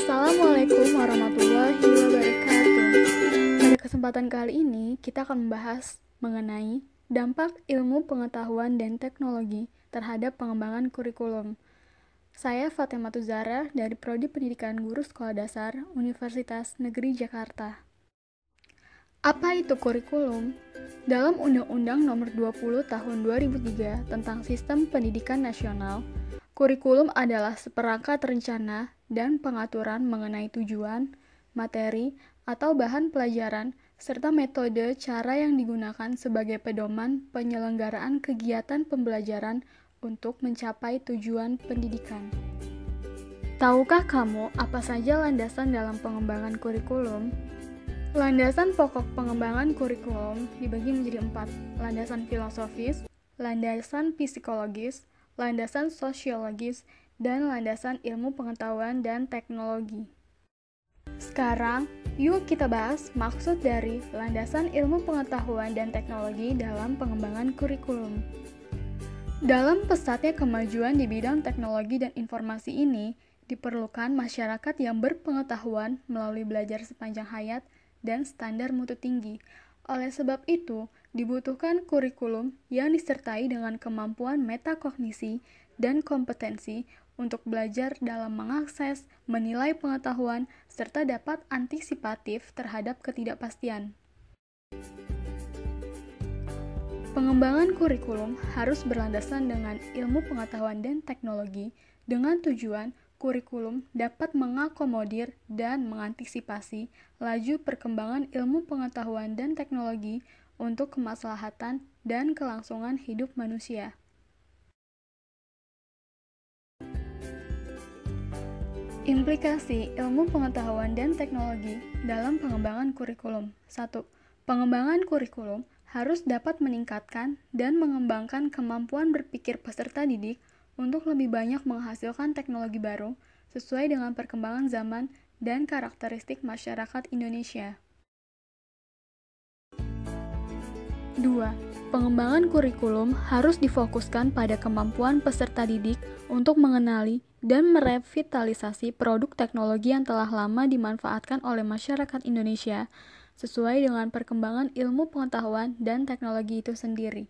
Assalamualaikum warahmatullahi wabarakatuh. Pada kesempatan kali ini, kita akan membahas mengenai dampak ilmu pengetahuan dan teknologi terhadap pengembangan kurikulum. Saya Fatimah Tuzara dari Prodi Pendidikan Guru Sekolah Dasar Universitas Negeri Jakarta. Apa itu kurikulum? Dalam Undang-Undang Nomor 20 Tahun 2003 tentang Sistem Pendidikan Nasional, kurikulum adalah seperangkat rencana dan pengaturan mengenai tujuan, materi, atau bahan pelajaran, serta metode cara yang digunakan sebagai pedoman penyelenggaraan kegiatan pembelajaran untuk mencapai tujuan pendidikan. Tahukah kamu apa saja landasan dalam pengembangan kurikulum? Landasan pokok pengembangan kurikulum dibagi menjadi 4, landasan filosofis, landasan psikologis, landasan sosiologis, dan landasan ilmu pengetahuan dan teknologi. Sekarang, yuk kita bahas maksud dari landasan ilmu pengetahuan dan teknologi dalam pengembangan kurikulum. Dalam pesatnya kemajuan di bidang teknologi dan informasi ini, diperlukan masyarakat yang berpengetahuan melalui belajar sepanjang hayat dan standar mutu tinggi. Oleh sebab itu, dibutuhkan kurikulum yang disertai dengan kemampuan metakognisi dan kompetensi untuk belajar dalam mengakses, menilai pengetahuan, serta dapat antisipatif terhadap ketidakpastian. Pengembangan kurikulum harus berlandasan dengan ilmu pengetahuan dan teknologi dengan tujuan kurikulum dapat mengakomodir dan mengantisipasi laju perkembangan ilmu pengetahuan dan teknologi untuk kemaslahatan dan kelangsungan hidup manusia. Implikasi ilmu pengetahuan dan teknologi dalam pengembangan kurikulum. 1. Pengembangan kurikulum harus dapat meningkatkan dan mengembangkan kemampuan berpikir peserta didik untuk lebih banyak menghasilkan teknologi baru sesuai dengan perkembangan zaman dan karakteristik masyarakat Indonesia. 2. Pengembangan kurikulum harus difokuskan pada kemampuan peserta didik untuk mengenali dan merevitalisasi produk teknologi yang telah lama dimanfaatkan oleh masyarakat Indonesia sesuai dengan perkembangan ilmu pengetahuan dan teknologi itu sendiri.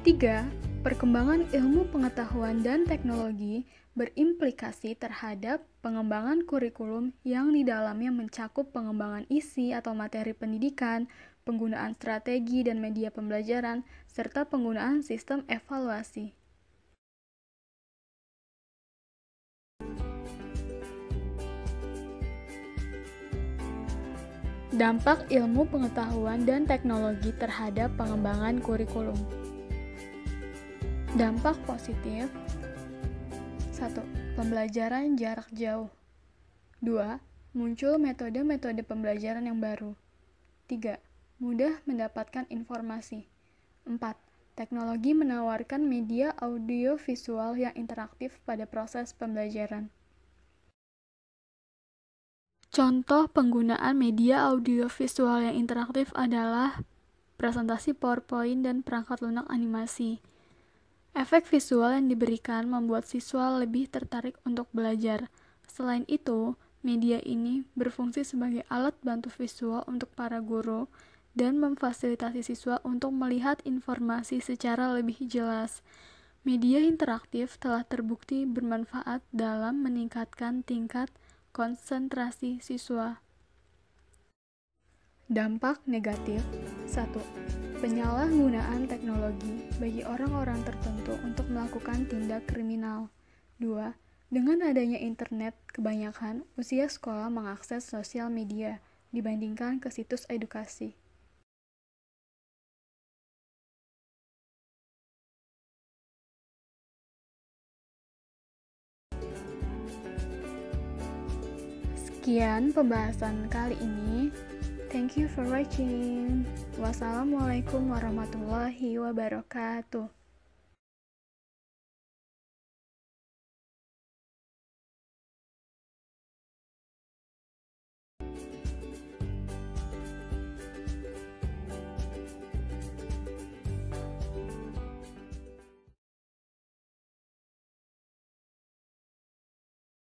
Tiga, perkembangan ilmu pengetahuan dan teknologi berimplikasi terhadap pengembangan kurikulum yang di dalamnya mencakup pengembangan isi atau materi pendidikan, penggunaan strategi dan media pembelajaran, serta penggunaan sistem evaluasi. Dampak ilmu pengetahuan dan teknologi terhadap pengembangan kurikulum. Dampak positif. 1. Pembelajaran jarak jauh. 2. Muncul metode-metode pembelajaran yang baru. 3. Mudah mendapatkan informasi. 4. Teknologi menawarkan media audio-visual yang interaktif pada proses pembelajaran. Contoh penggunaan media audio-visual yang interaktif adalah presentasi PowerPoint dan perangkat lunak animasi. Efek visual yang diberikan membuat siswa lebih tertarik untuk belajar. Selain itu, media ini berfungsi sebagai alat bantu visual untuk para guru dan memfasilitasi siswa untuk melihat informasi secara lebih jelas. Media interaktif telah terbukti bermanfaat dalam meningkatkan tingkat konsentrasi siswa. Dampak negatif. 1. Penyalahgunaan teknologi bagi orang-orang tertentu untuk melakukan tindak kriminal. 2. Dengan adanya internet, kebanyakan usia sekolah mengakses sosial media dibandingkan ke situs edukasi. Sekian pembahasan kali ini. Thank you for watching. Wassalamualaikum warahmatullahi wabarakatuh.